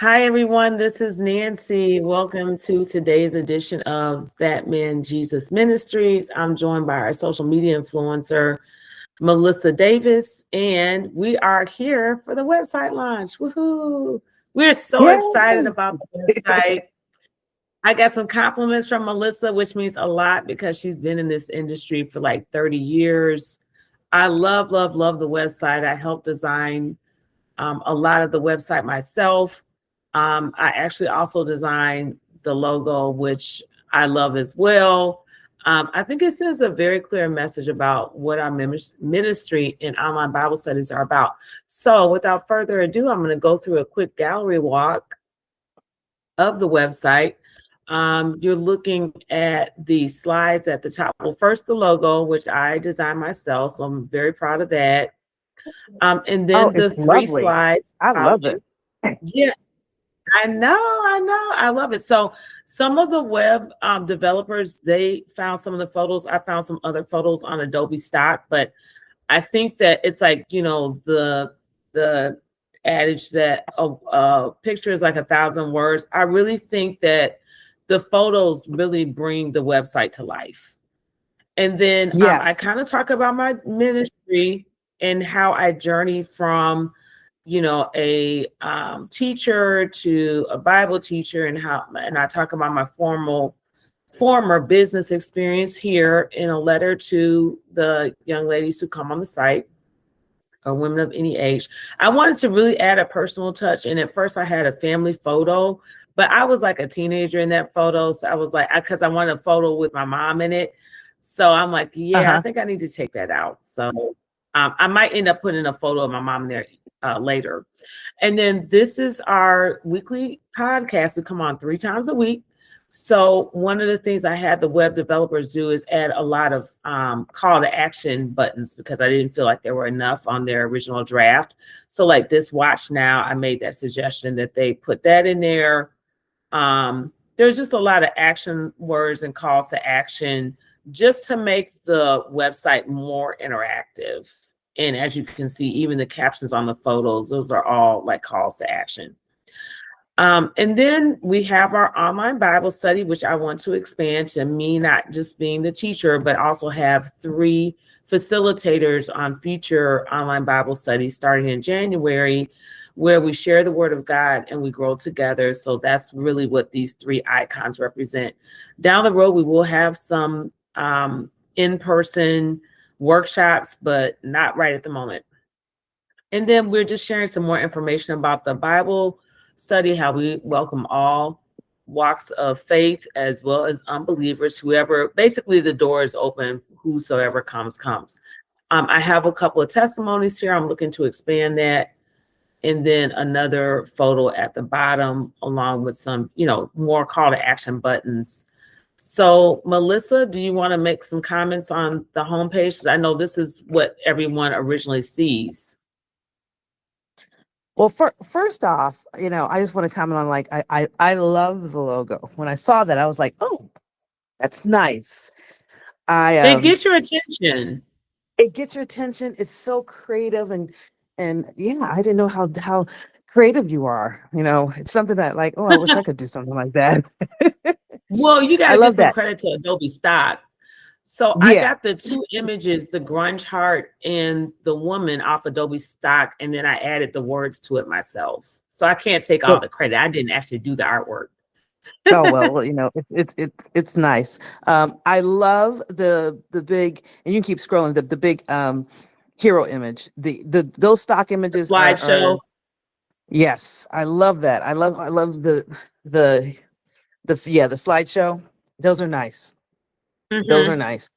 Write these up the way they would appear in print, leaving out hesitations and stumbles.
Hi, everyone. This is Nancy. Welcome to today's edition of That Man Jesus Ministries. I'm joined by our social media influencer, Melissa Davis, and we are here for the website launch. Woohoo! We're so excited Yay! about the website. I got some compliments from Melissa, which means a lot because she's been in this industry for like 30 years. I love, love, love the website. I helped design a lot of the website myself. I actually also designed the logo, which I love as well. I think it sends a very clear message about what our ministry and online Bible studies are about. So, without further ado, I'm going to go through a quick gallery walk of the website. You're looking at the slides at the top. Well, first, the logo, which I designed myself. So, I'm very proud of that. And Oh, then the it's three lovely. slides I about love it. yes, I love it. So some of the web developers, they found some of the photos. I found some other photos on Adobe Stock, but I think that it's like, the adage that a picture is like 1,000 words. I really think that the photos really bring the website to life. And then I Yes. kind of talk about my ministry and how I journey from, a teacher to a Bible teacher, and I talk about my former business experience here in a letter to the young ladies who come on the site or women of any age. I wanted to really add a personal touch, and at first I had a family photo, but I was like a teenager in that photo, so I was like, because I wanted a photo with my mom in it, so I'm like, yeah, I Uh-huh. think I need to take that out. So I might end up putting a photo of my mom there later. And then this is our weekly podcast. We come on 3 times a week. So one of the things I had the web developers do is add a lot of call to action buttons because I didn't feel like there were enough on their original draft. So like this watch now, I made that suggestion that they put that in there. There's just a lot of action words and calls to action just to make the website more interactive. And as you can see, even the captions on the photos, those are all like calls to action. And then we have our online Bible study, which I want to expand to me not just being the teacher, but also have 3 facilitators on future online Bible studies starting in January, where we share the Word of God and we grow together. So that's really what these 3 icons represent. Down the road, we will have some in person workshops, but not right at the moment. And then we're just sharing some more information about the Bible study, how we welcome all walks of faith as well as unbelievers, whoever, basically the door is open, whosoever comes, comes. I have a couple of testimonies here. I'm looking to expand that. And then another photo at the bottom, along with some, more call to action buttons. So, Melissa, do you want to make some comments on the homepage? 'Cause I know this is what everyone originally sees. Well, first off, I just want to comment on like I love the logo. When I saw that, I was like, oh, that's nice. I It gets your attention. It gets your attention. It's so creative and yeah, I didn't know how creative you are. It's something that like, oh, I wish I could do something like that. Well, you got I to give love some that. credit to Adobe Stock. So I Yeah. got the 2 images, the grunge heart and the woman off Adobe Stock, and then I added the words to it myself. So I can't take all the credit. I didn't actually do the artwork. Oh well, it's nice. I love the big, and you can keep scrolling. The big hero image. The those stock The images are slideshow. yes. I love the the slideshow. Those are nice. Those are Hmm. nice.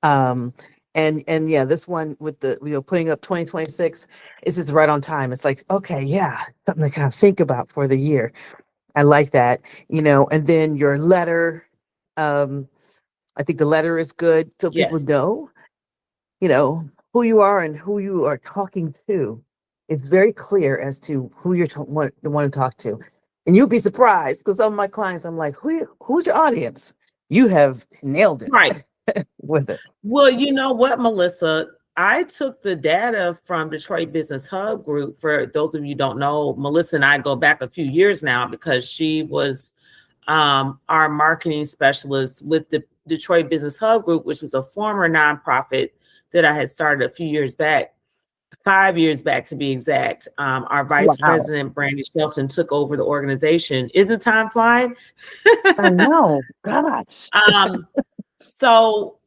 Um, and yeah, this one with the putting up 2026 is just right on time. It's like okay, yeah, something to kind of think about for the year. I like that, and then your letter, um, I think the letter is good so people Yes. know, you know, who you are and who you are talking to. It's very clear as to who you're want to talk to. And you'll be surprised because some of my clients, I'm like, who's your audience? You have nailed it Right. with it. Well, you know what, Melissa? I took the data from Detroit Business Hub Group. For those of you who don't know, Melissa and I go back a few years now because she was our marketing specialist with the Detroit Business Hub Group, which is a former nonprofit that I had started a few years back, 5 years back to be exact. Our vice Wow. president, Brandy Shelton, took over the organization. Isn't time flying? I know. Gosh. So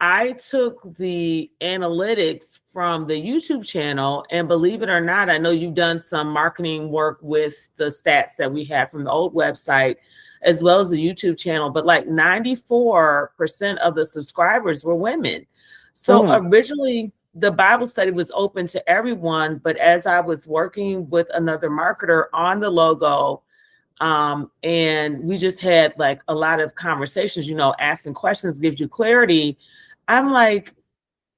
I took the analytics from the YouTube channel, and believe it or not, I know you've done some marketing work with the stats that we had from the old website, as well as the YouTube channel, but like 94% of the subscribers were women. So originally, the Bible study was open to everyone, but as I was working with another marketer on the logo, and we just had like a lot of conversations, asking questions gives you clarity. I'm like,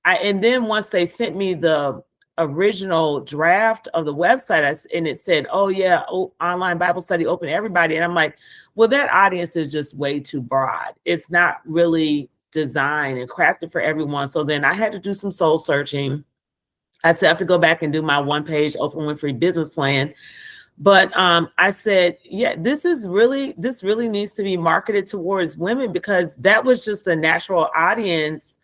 and then once they sent me the original draft of the website, and it said, oh yeah, online Bible study open to everybody. And I'm like, well, that audience is just way too broad. It's not really designed and crafted for everyone. So then I had to do some soul searching. I still have to go back and do my one-page Oprah Winfrey business plan. But I said, yeah, this really needs to be marketed towards women, because that was just a natural audience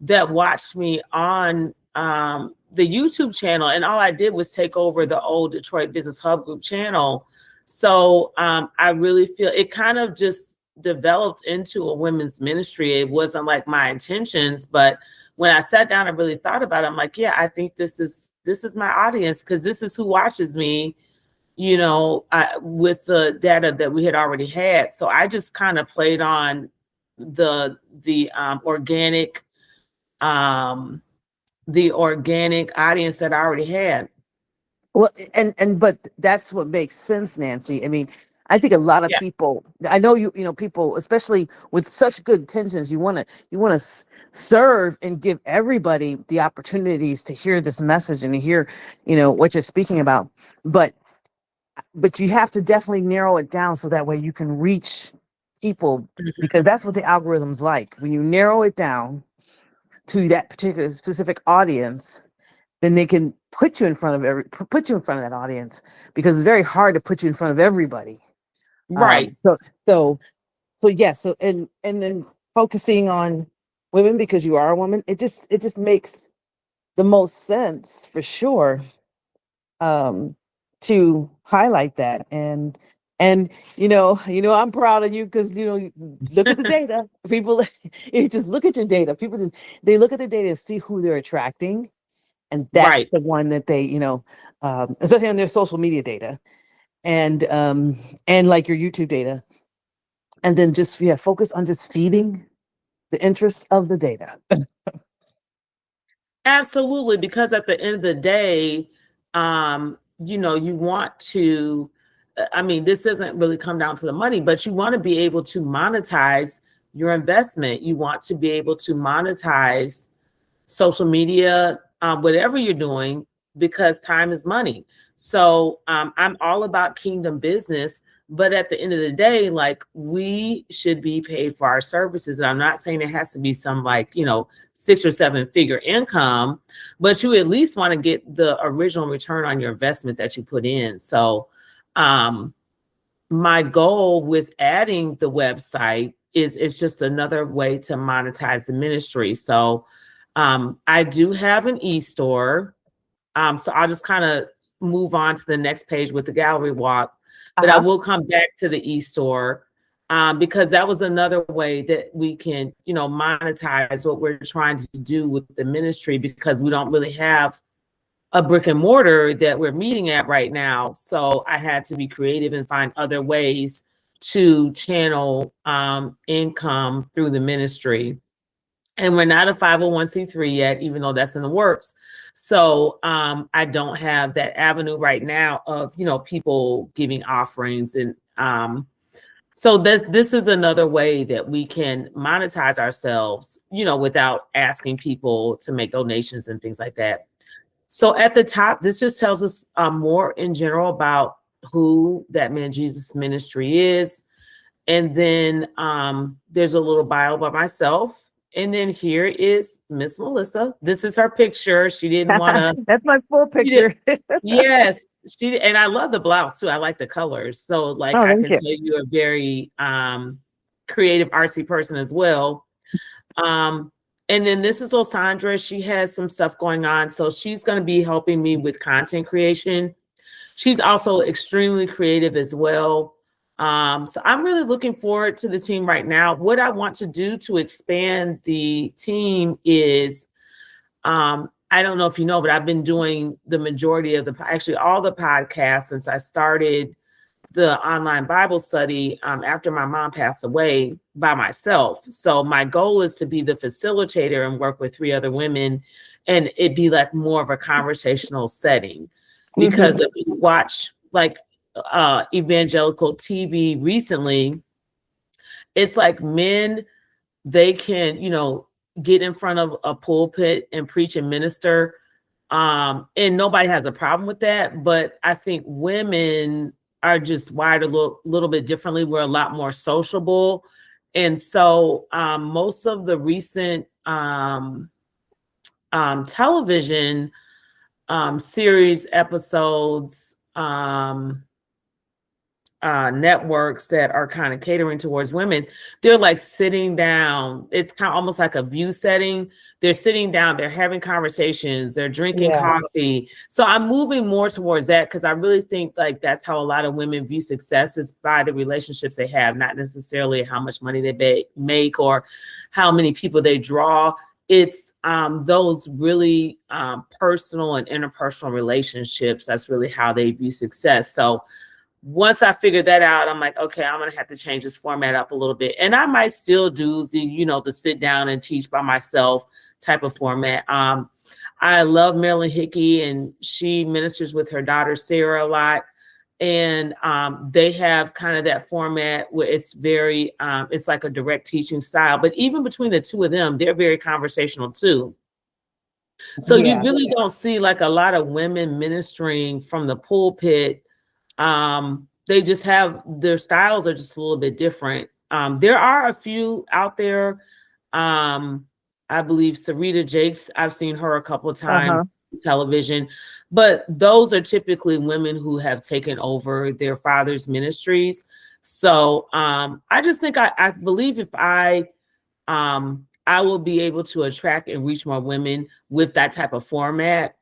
that watched me on the YouTube channel. And all I did was take over the old Detroit Business Hub Group channel. So I really feel it kind of just developed into a women's ministry. It wasn't like my intentions, but when I sat down and really thought about it, I'm like, yeah, I think this is my audience, because this is who watches me, with the data that we had already had. So I just kind of played on the organic audience that I already had. Well, but that's what makes sense, Nancy. I mean, I think a lot of people, I know people, especially with such good intentions, you want to serve and give everybody the opportunities to hear this message and to hear, what you're speaking about. But you have to definitely narrow it down so that way you can reach people, because that's what the algorithm's like. When you narrow it down to that particular specific audience, then they can put you in front of that audience, because it's very hard to put you in front of everybody. Right. So and then focusing on women because you are a woman, it just makes the most sense for sure. To highlight that, and I'm proud of you, because look at the data. People you just look at your data. People they look at the data and see who they're attracting, and that's the one that they especially on their social media data, and like your YouTube data, and then just focus on just feeding the interest of the data. Absolutely, because at the end of the day, you want to, this doesn't really come down to the money, but you want to be able to monetize your investment. You want to be able to monetize social media, whatever you're doing, because time is money. So I'm all about kingdom business, but at the end of the day, like, we should be paid for our services. And I'm not saying it has to be some 6 or 7 figure income, but you at least want to get the original return on your investment that you put in. So my goal with adding the website is just another way to monetize the ministry. So I do have an e-store. So I'll just kind of move on to the next page with the gallery walk. But I will come back to the e-store because that was another way that we can, monetize what we're trying to do with the ministry, because we don't really have a brick and mortar that we're meeting at right now. So I had to be creative and find other ways to channel income through the ministry. And we're not a 501c3 yet, even though that's in the works. So I don't have that avenue right now of, people giving offerings. And so this is another way that we can monetize ourselves, without asking people to make donations and things like that. So at the top, this just tells us more in general about who That Man Jesus Ministry is. And then there's a little bio about myself. And then here is Miss Melissa. This is her picture. She didn't want to. That's my full picture. Yes, and I love the blouse too. I like the colors. So like Oh, I thank can you. tell you're a very creative artsy person as well. And then this is Osandra. She has some stuff going on. So she's going to be helping me with content creation. She's also extremely creative as well. So I'm really looking forward to the team right now. What I want to do to expand the team is, I don't know if you know, but I've been doing the majority of actually all the podcasts since I started the online Bible study after my mom passed away by myself. So my goal is to be the facilitator and work with 3 other women, and it be like more of a conversational setting. Because if you watch like evangelical TV recently, it's like men, they can, get in front of a pulpit and preach and minister. And nobody has a problem with that. But I think women are just wired a little bit differently. We're a lot more sociable. And so most of the recent television series episodes, networks that are kind of catering towards women, they're like sitting down. It's kind of almost like a view setting. They're sitting down, they're having conversations, they're drinking coffee. So I'm moving more towards that because I really think like that's how a lot of women view success, is by the relationships they have, not necessarily how much money they make or how many people they draw. It's those really personal and interpersonal relationships. That's really how they view success. So once I figured that out, I'm like, okay, I'm going to have to change this format up a little bit. And I might still do the sit down and teach by myself type of format. I love Marilyn Hickey, and she ministers with her daughter, Sarah, a lot. And they have kind of that format where it's very, it's like a direct teaching style. But even between the 2 of them, they're very conversational too. So you really don't see like a lot of women ministering from the pulpit. They just have, their styles are just a little bit different. There are a few out there. I believe Sarita Jakes, I've seen her a couple of times on television, but those are typically women who have taken over their father's ministries. So I just think I believe if I will be able to attract and reach more women with that type of format.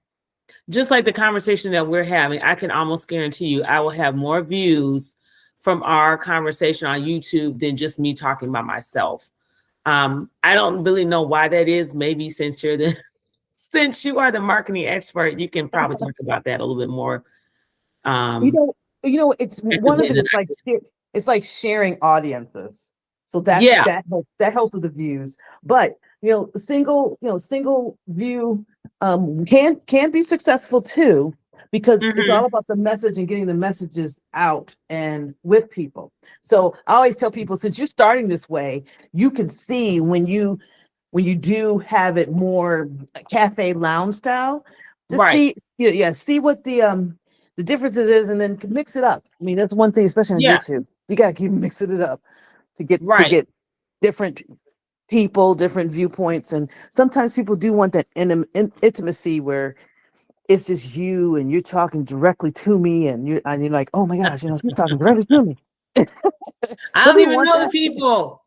Just like the conversation that we're having, I can almost guarantee you I will have more views from our conversation on YouTube than just me talking by myself. I don't really know why that is. Maybe since you are the marketing expert, you can probably talk about that a little bit more. It's one of it. It's like sharing audiences. So that helps with the views. But single view can be successful too, because it's all about the message and getting the messages out and with people. So I always tell people, since you're starting this way, you can see when you do have it more cafe lounge style, to see what the differences is, and then mix it up. I mean, that's one thing, especially on YouTube. You gotta keep mixing it up to get different people, different viewpoints. And sometimes people do want that intimacy where it's just you and you're talking directly to me, and you're like, oh my gosh, you're talking directly to me. I don't even know the people.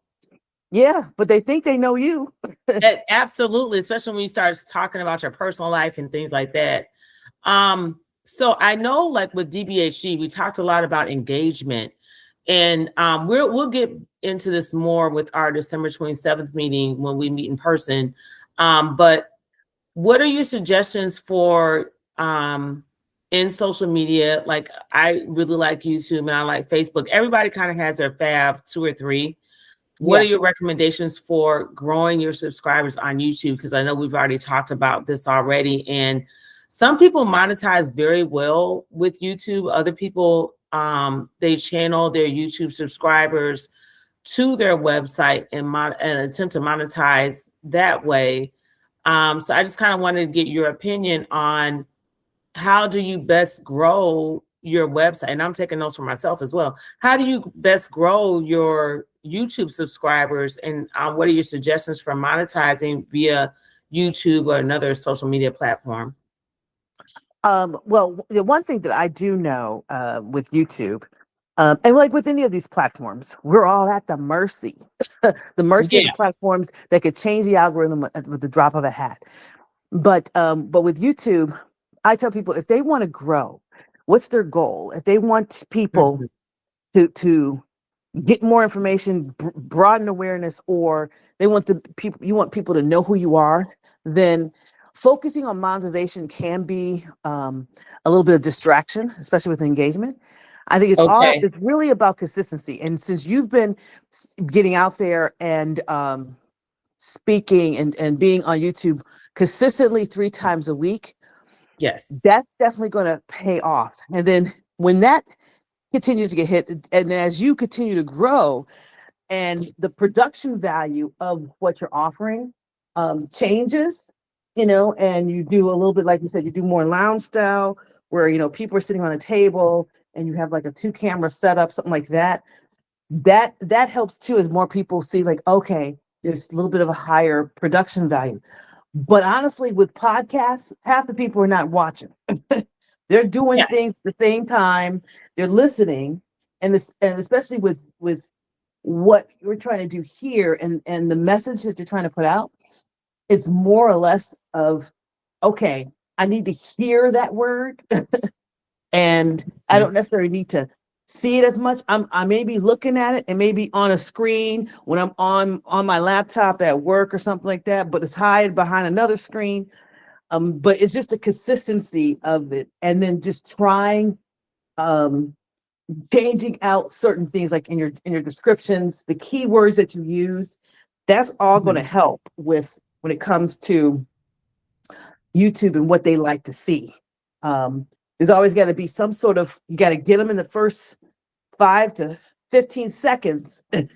Yeah, but they think they know you. Absolutely, especially when you start talking about your personal life and things like that. So I know, like with DBHG, we talked a lot about engagement, and we'll get into this more with our December 27th meeting when we meet in person. But what are your suggestions for in social media? Like, I really like YouTube and I like Facebook. Everybody kind of has their fave 2 or 3. What are your recommendations for growing your subscribers on YouTube? Because I know we've already talked about this already. And some people monetize very well with YouTube. Other people, they channel their YouTube subscribers to their website and attempt to monetize that way. So I just kind of wanted to get your opinion on how do you best grow your website, and I'm taking notes for myself as well, how do you best grow your YouTube subscribers, and what are your suggestions for monetizing via YouTube or another social media platform? Well, the one thing that I do know with YouTube, and like with any of these platforms, we're all at the mercy, the mercy of the Yeah. platforms that could change the algorithm with the drop of a hat. But with YouTube, I tell people if they want to grow, what's their goal? If they want people Mhm. to get more information, broaden awareness, or they want the people, you want people to know who you are, then focusing on monetization can be a little bit of distraction, especially with engagement. I think Okay. it's really about consistency. And since you've been getting out there and speaking and being on YouTube consistently 3 times a week, Yes. that's definitely going to pay off. And then when that continues to get hit, and as you continue to grow, and the production value of what you're offering changes, and you do a little bit, like you said, you do more lounge style where, people are sitting on a table and you have like a 2 camera setup, something like that. That helps too, as more people see like, okay, there's a little bit of a higher production value. But honestly, with podcasts, half the people are not watching. They're doing Yeah. things at the same time. They're listening, and especially with what you're trying to do here and the message that you're trying to put out, it's more or less of, okay, I need to hear that word, and I Mhm. don't necessarily need to see it as much. I may be looking at it and maybe on a screen when I'm on my laptop at work or something like that, but it's hide behind another screen. But it's just the consistency of it, and then just trying um changing out certain things like in your descriptions, the keywords that you use. That's all going to Mhm. help with when it comes to YouTube and what they like to see. There's always got to be some sort of, you got to get them in the first 5 to 15 seconds to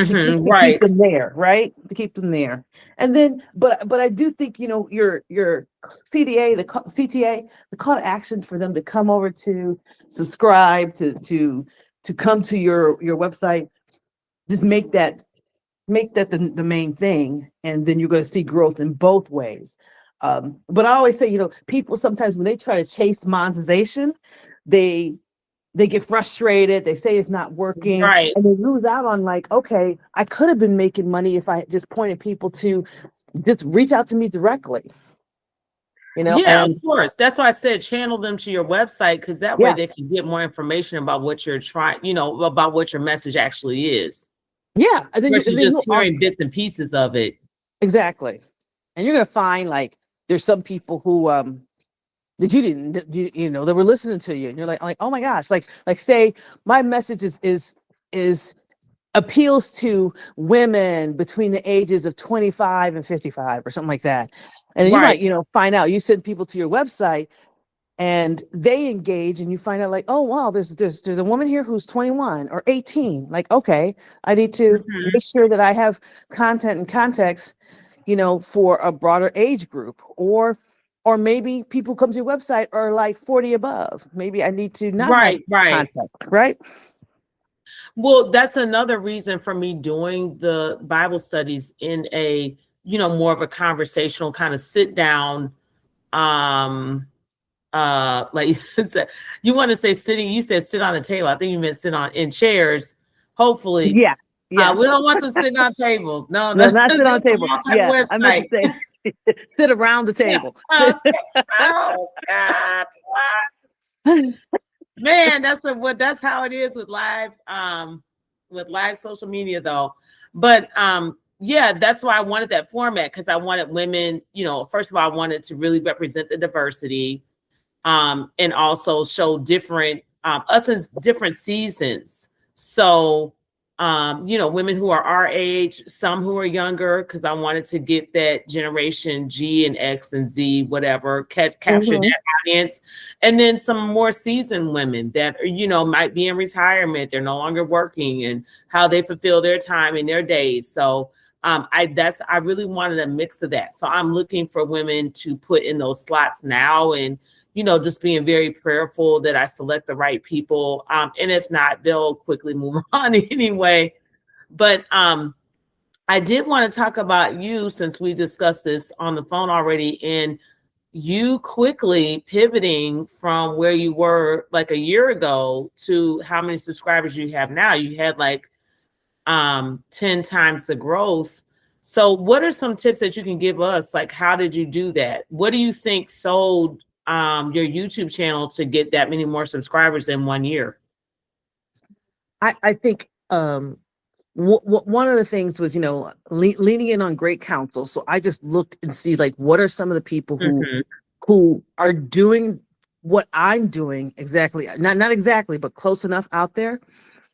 keep Right. them there, right? To keep them there. And then, but I do think, your CDA, CTA, the call to action for them to come over to subscribe, to come to your website, just make that the main thing, and then you're going to see growth in both ways. But I always say, people sometimes when they try to chase monetization, they they get frustrated, they say it's not working, Right. and they lose out on like, okay, I could have been making money if I just pointed people to just reach out to me directly, Yeah, of and course. That's why I said channel them to your website, because that way yeah, they can get more information about what you're trying, about what your message actually is, yeah, and versus then just you are hearing bits and pieces of it. exactly, and you're gonna find like there's some people who that you didn't that they were listening to you, and you're like, oh my gosh, like say my message is appeals to women between the ages of 25 and 55 or something like that. And then you Right. might, find out, you send people to your website and they engage, and you find out like, oh wow, there's a woman here who's 21 or 18. Like, okay, I need to Mhm. make sure that I have content and context, for a broader age group. Or maybe people come to your website are like 40 above. Maybe I need to not have Right, right. context, right? Well, that's another reason for me doing the Bible studies in a, more of a conversational kind of sit down, um, like you want to say sitting, you said sit on the table. I think you meant sit on in chairs. Hopefully, Yeah. we Yes. don't want them sitting on tables. No, No, no, not sit on that's the the table. wrong type of Yeah, I meant to website. say sit around the Yeah. table. Oh God. Man, that's how it is with live social media though. But yeah, that's why I wanted that format, because I wanted women, first of all, I wanted to really represent the diversity, and also show different us as different seasons. So women who are our age, some who are younger, because I wanted to get that generation G and X and Z, whatever, capture Mhm. that audience. And then some more seasoned women that are, might be in retirement, they're no longer working, and how they fulfill their time in their days. So I really wanted a mix of that. So I'm looking for women to put in those slots now, and just being very prayerful that I select the right people. And if not, they'll quickly move on anyway. But I did want to talk about you, since we discussed this on the phone already, and you quickly pivoting from where you were like a year ago to how many subscribers you have now. You had like 10 times the growth. So what are some tips that you can give us? Like, how did you do that? What do you think sold your YouTube channel to get that many more subscribers in 1 year? I think one of the things was, leaning in on great counsel. So I just looked and see, like, what are some of the people who are doing what I'm doing exactly, not exactly, but close enough out there.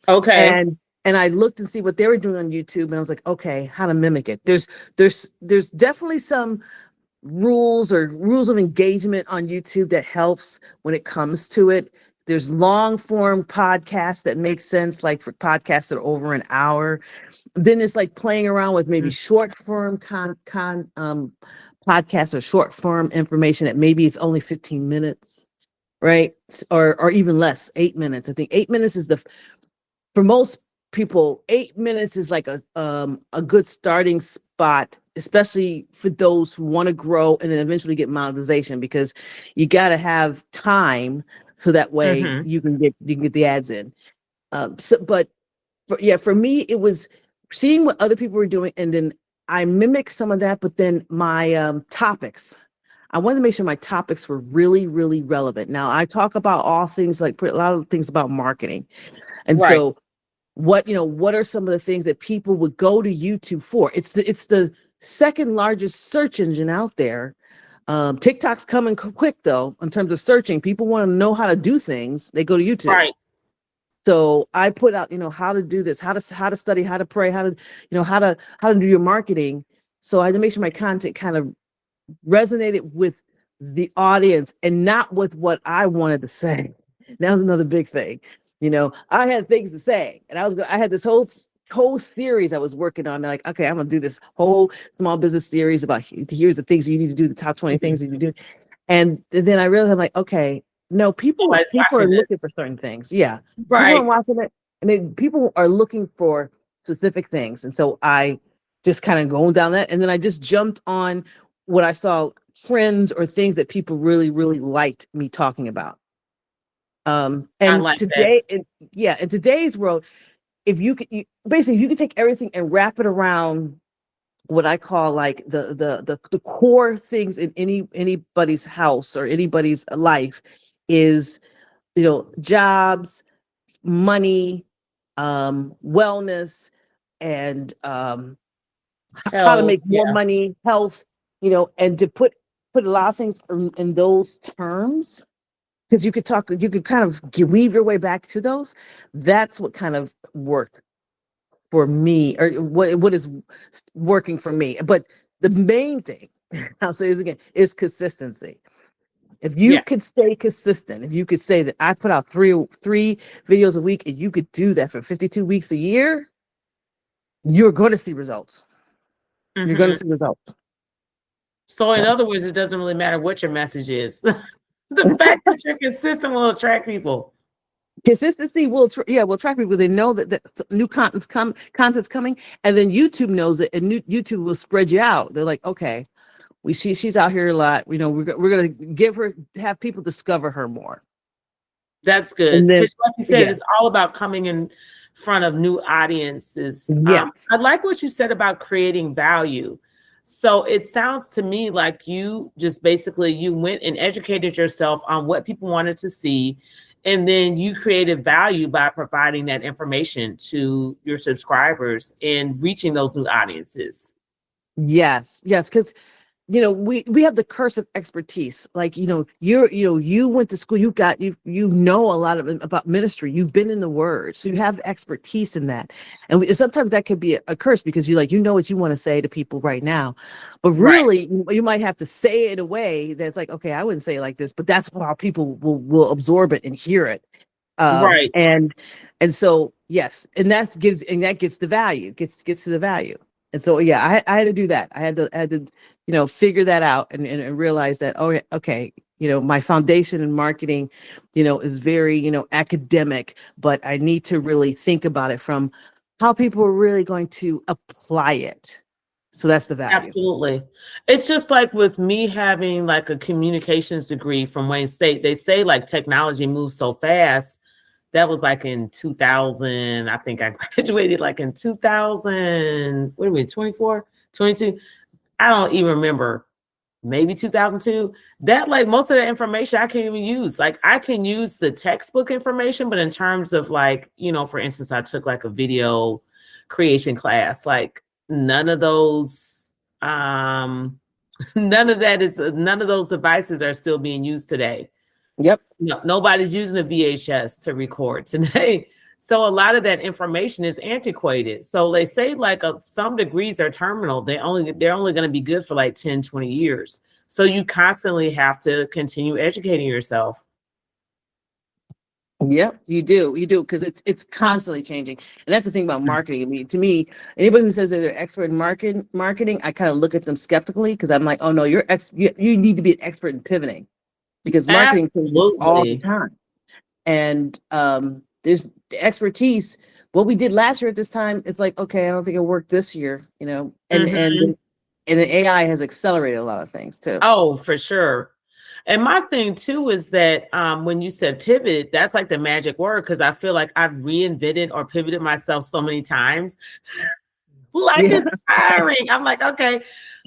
Okay. And I looked and see what they were doing on YouTube, and I was like, okay, how to mimic it. There's definitely some rules of engagement on YouTube that helps when it comes to it. There's long form podcasts that make sense, like for podcasts that are over an hour. Then it's like playing around with maybe short form podcasts or short form information that maybe is only 15 minutes, right? Or even less, 8 minutes. I think 8 minutes is for most people, 8 minutes is like a good starting spot, especially for those who want to grow and then eventually get monetization, because you got to have time so that way you can get the ads in. But for me, it was seeing what other people were doing, and then I mimicked some of that. But then my topics, I wanted to make sure my topics were really, really relevant. Now I talk about all things, like a lot of things about marketing, and Right. so what are some of the things that people would go to YouTube for? It's the second largest search engine out there. TikTok's coming quick though, in terms of searching. People want to know how to do things, they go to YouTube. Right. So I put out, how to do this, how to study, how to pray, how to do your marketing. So I had to make sure my content kind of resonated with the audience and not with what I wanted to say. That was another big thing. I had things to say, and I had this whole series I was working on. Like, okay, I'm gonna do this whole small business series about here's the things you need to do, the top 20 things that you do. And then I realized, I'm like, okay, no, people are looking for certain things. Yeah. Right. People are watching it, and people are looking for specific things. And so I just kind of going down that, and then I just jumped on what I saw trends or things that people really, really liked me talking about. And like today, in today's world, if you could take everything and wrap it around what I call like the core things in anybody's house or anybody's life is, jobs, money, wellness, and how to make more money, health, and to put a lot of things in those terms. Because you could kind of weave your way back to those. That's what kind of worked for me, or what is working for me. But the main thing, I'll say this again, is consistency. If you could stay consistent, if you could say that I put out three videos a week, and you could do that for 52 weeks a year, you're going to see results. You're going to see results. So in other words, it doesn't really matter what your message is. The fact that you're consistent will attract people. Consistency will attract people. They know that new content's coming, and then YouTube knows it, and YouTube will spread you out. They're like, okay, she's out here a lot. We're gonna have people discover her more. That's good. Because like you said, it's all about coming in front of new audiences. I like what you said about creating value. So it sounds to me like you just basically you went and educated yourself on what people wanted to see, and then you created value by providing that information to your subscribers and reaching those new audiences. Yes, because we have the curse of expertise. Like, you went to school, you know a lot about ministry, you've been in the word, so you have expertise in that. And sometimes that could be a curse, because you know what you want to say to people right now, but really you might have to say it in a way that's like, okay, I wouldn't say it like this, but that's how people will absorb it and hear it. And so yes, and that gets the value, gets to the value. And so I had to do that. I had to figure that out and realize that, oh, okay, my foundation in marketing, is very, academic, but I need to really think about it from how people are really going to apply it. So that's the value. Absolutely. It's just like with me having like a communications degree from Wayne State, they say like technology moves so fast. That was like in 2000. I think I graduated like in 2000. What are we, 24, 22? I don't even remember. Maybe 2002. That like most of the information I can't even use. Like I can use the textbook information, but in terms of like, for instance, I took like a video creation class, like none of those, none of those devices are still being used today. Yep. No, nobody's using a VHS to record today. So a lot of that information is antiquated. So they say like some degrees are terminal. They're only going to be good for like 10, 20 years. So you constantly have to continue educating yourself. Yep, you do, because it's constantly changing, and that's the thing about marketing. I mean, to me, anybody who says that they're expert in marketing, I kind of look at them skeptically because I'm like, oh no, you need to be an expert in pivoting because marketing changes all the time, and there's the expertise. What we did last year at this time is like, okay, I don't think it'll work this year, and the AI has accelerated a lot of things too. Oh, for sure. And my thing too is that when you said pivot, that's like the magic word because I feel like I've reinvented or pivoted myself so many times. Like it's tiring. I'm like, okay,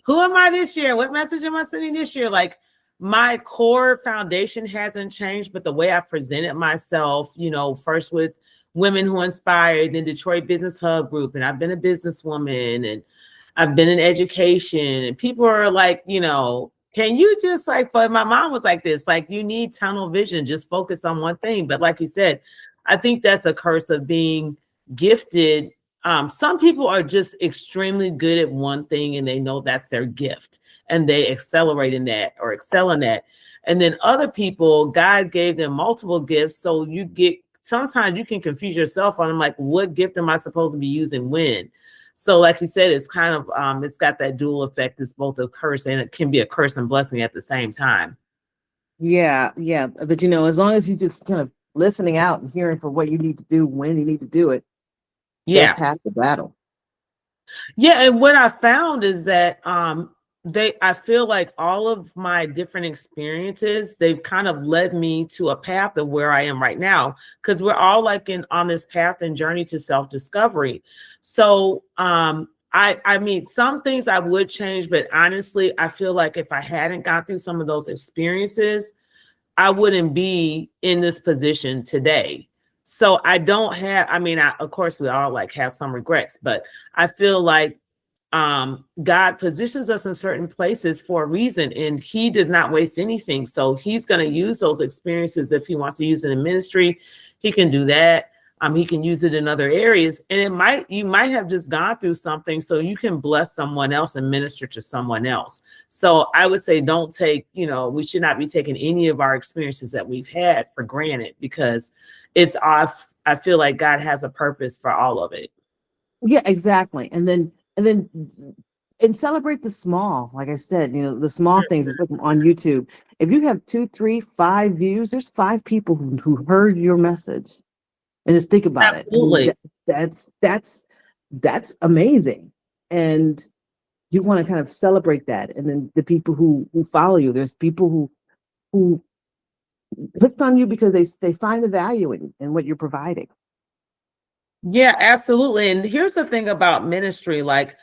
who am I this year? What message am I sending this year? Like my core foundation hasn't changed, but the way I presented myself, first with Women Who Inspire, then Detroit Business Hub Group, and I've been a businesswoman and I've been in education, and people are like, can you just like, my mom was like this, like you need tunnel vision, just focus on one thing. But like you said, I think that's a curse of being gifted. Some people are just extremely good at one thing and they know that's their gift and they accelerate in that or excel in that. And then other people, God gave them multiple gifts. So sometimes you can confuse yourself on them, like, what gift am I supposed to be using when? So like you said, it's kind of, it's got that dual effect. It's both a curse and it can be a curse and blessing at the same time. Yeah. But, as long as you just kind of listening out and hearing for what you need to do, when you need to do it, that's half the battle. Yeah. And what I found is that I feel like all of my different experiences, they've kind of led me to a path of where I am right now, because we're all like on this path and journey to self-discovery. So I mean, some things I would change, but honestly, I feel like if I hadn't gone through some of those experiences, I wouldn't be in this position today. So I don't have, of course we all like have some regrets, but I feel like God positions us in certain places for a reason, and he does not waste anything. So he's going to use those experiences. If he wants to use it in ministry, he can do that. He can use it in other areas, and you might have just gone through something so you can bless someone else and minister to someone else. So I would say don't take, we should not be taking any of our experiences that we've had for granted, because it's off. I feel like God has a purpose for all of it. Yeah, exactly. And then celebrate the small, like I said, the small things. It's like on YouTube. If you have 2, 3, 5 views, there's 5 people who heard your message. And just think about Absolutely. it. That's amazing. And you want to kind of celebrate that. And then the people who follow you, there's people who clicked on you because they find the value in what you're providing. Yeah, absolutely. And here's the thing about ministry, like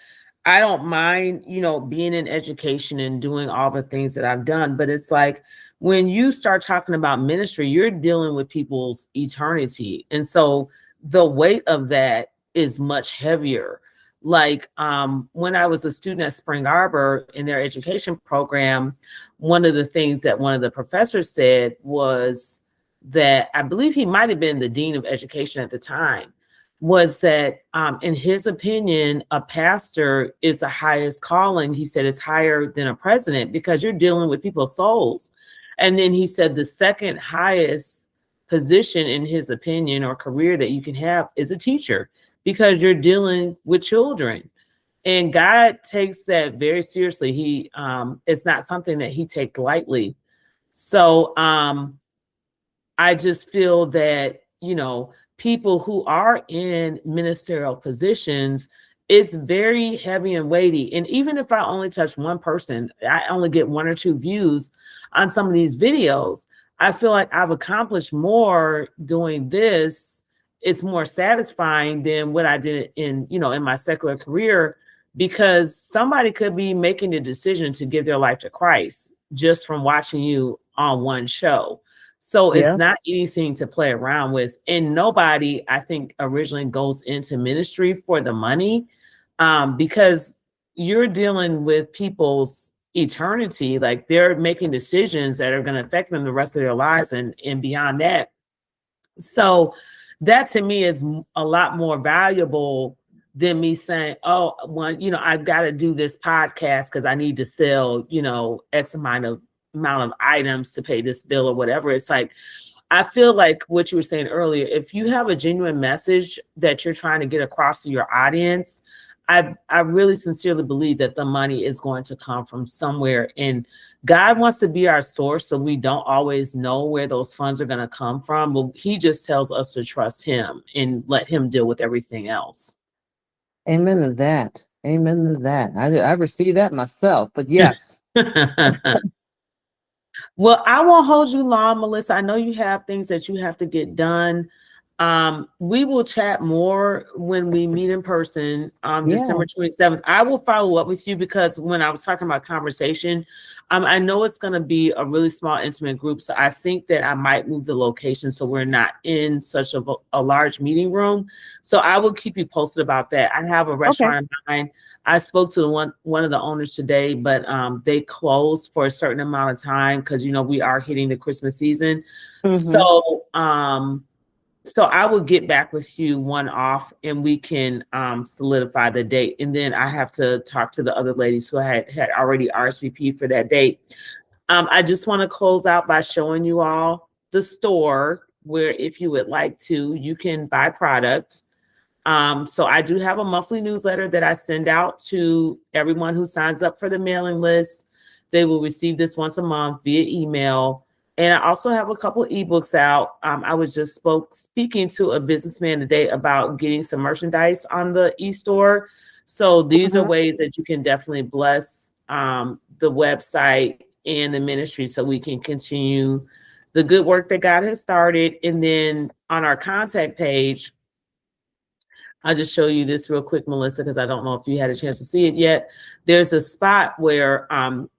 I don't mind, being in education and doing all the things that I've done, but it's like when you start talking about ministry, you're dealing with people's eternity. And so the weight of that is much heavier. Like when I was a student at Spring Arbor in their education program, one of the things that one of the professors said was that, I believe he might have been the dean of education at the time, was that in his opinion, a pastor is the highest calling. He said it's higher than a president because you're dealing with people's souls. And then he said the second highest position in his opinion or career that you can have is a teacher, because you're dealing with children. And God takes that very seriously. It's not something that he takes lightly. So I just feel that, people who are in ministerial positions, it's very heavy and weighty. And even if I only touch one person, I only get one or two views on some of these videos, I feel like I've accomplished more doing this. It's more satisfying than what I did in my secular career, because somebody could be making the decision to give their life to Christ just from watching you on one show. So it's Yeah. not anything to play around with. And nobody, I think, originally goes into ministry for the money, because you're dealing with people's eternity. Like, they're making decisions that are going to affect them the rest of their lives and beyond that. So that to me is a lot more valuable than me saying, oh, well, I've got to do this podcast because I need to sell, X amount of items to pay this bill or whatever. It's like, I feel like what you were saying earlier, if you have a genuine message that you're trying to get across to your audience, I really sincerely believe that the money is going to come from somewhere. And God wants to be our source, so we don't always know where those funds are going to come from. But He just tells us to trust Him and let Him deal with everything else. Amen to that. Amen to that. I received that myself, but yes. Well, I won't hold you long, Melissa. I know you have things that you have to get done. We will chat more when we meet in person on Yeah. December 27th. I will follow up with you, because when I was talking about conversation, I know it's going to be a really small, intimate group. So I think that I might move the location so we're not in such a large meeting room. So I will keep you posted about that. I have a restaurant in mind. I spoke to one of the owners today, but they closed for a certain amount of time because we are hitting the Christmas season. Mm-hmm. So I will get back with you one off, and we can solidify the date. And then I have to talk to the other ladies who had already RSVP for that date. I just want to close out by showing you all the store where, if you would like to, you can buy products. So I do have a monthly newsletter that I send out to everyone who signs up for the mailing list. They will receive this once a month via email. And I also have a couple of ebooks out. I was just speaking to a businessman today about getting some merchandise on the e-store. So these are ways that you can definitely bless the website and the ministry, so we can continue the good work that God has started. And then on our contact page, I'll just show you this real quick, Melissa, because I don't know if you had a chance to see it yet. There's a spot where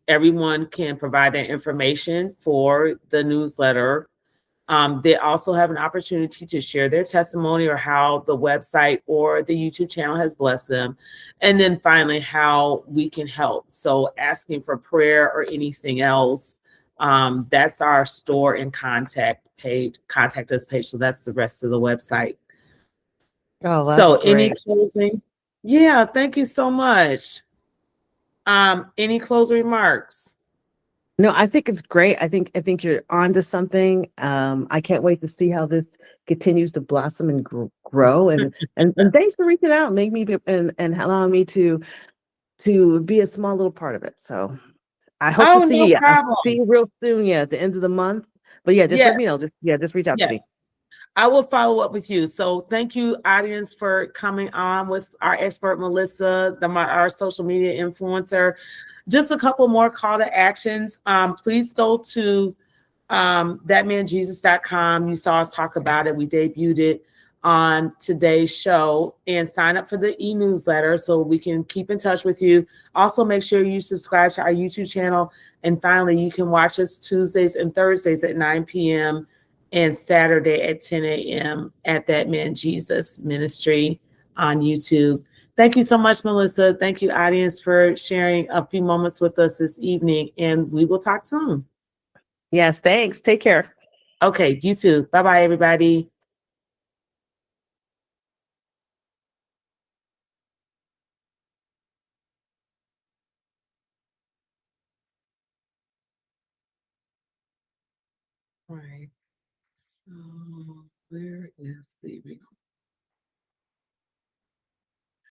everyone can provide their information for the newsletter. They also have an opportunity to share their testimony, or how the website or the YouTube channel has blessed them. And then finally, how we can help. So asking for prayer or anything else, that's our store and contact us page. So that's the rest of the website. Oh, that's So any great. closing? Yeah, thank you so much. Any closing remarks? No, I think it's great. I think you're onto something. I can't wait to see how this continues to blossom and grow. And thanks for reaching out, and make me and allowing me to be a small little part of it. So I hope to Oh, no see you. I'll see problem. you real soon. Yeah, at the end of the month. But yeah, just let Yes, me know. Just reach out to me. yes. I will follow up with you. So thank you, audience, for coming on with our expert, Melissa, our social media influencer. Just a couple more call to actions. Please go to thatmanjesus.com. You saw us talk about it. We debuted it on today's show, and sign up for the e-newsletter so we can keep in touch with you. Also, make sure you subscribe to our YouTube channel. And finally, you can watch us Tuesdays and Thursdays at 9 p.m. and Saturday at 10 a.m. at That Man Jesus Ministry on YouTube. Thank you so much, Melissa. Thank you, audience, for sharing a few moments with us this evening, and we will talk soon. Yes, thanks. Take care. Okay, you too. Bye-bye, everybody. Right. So where is the recording?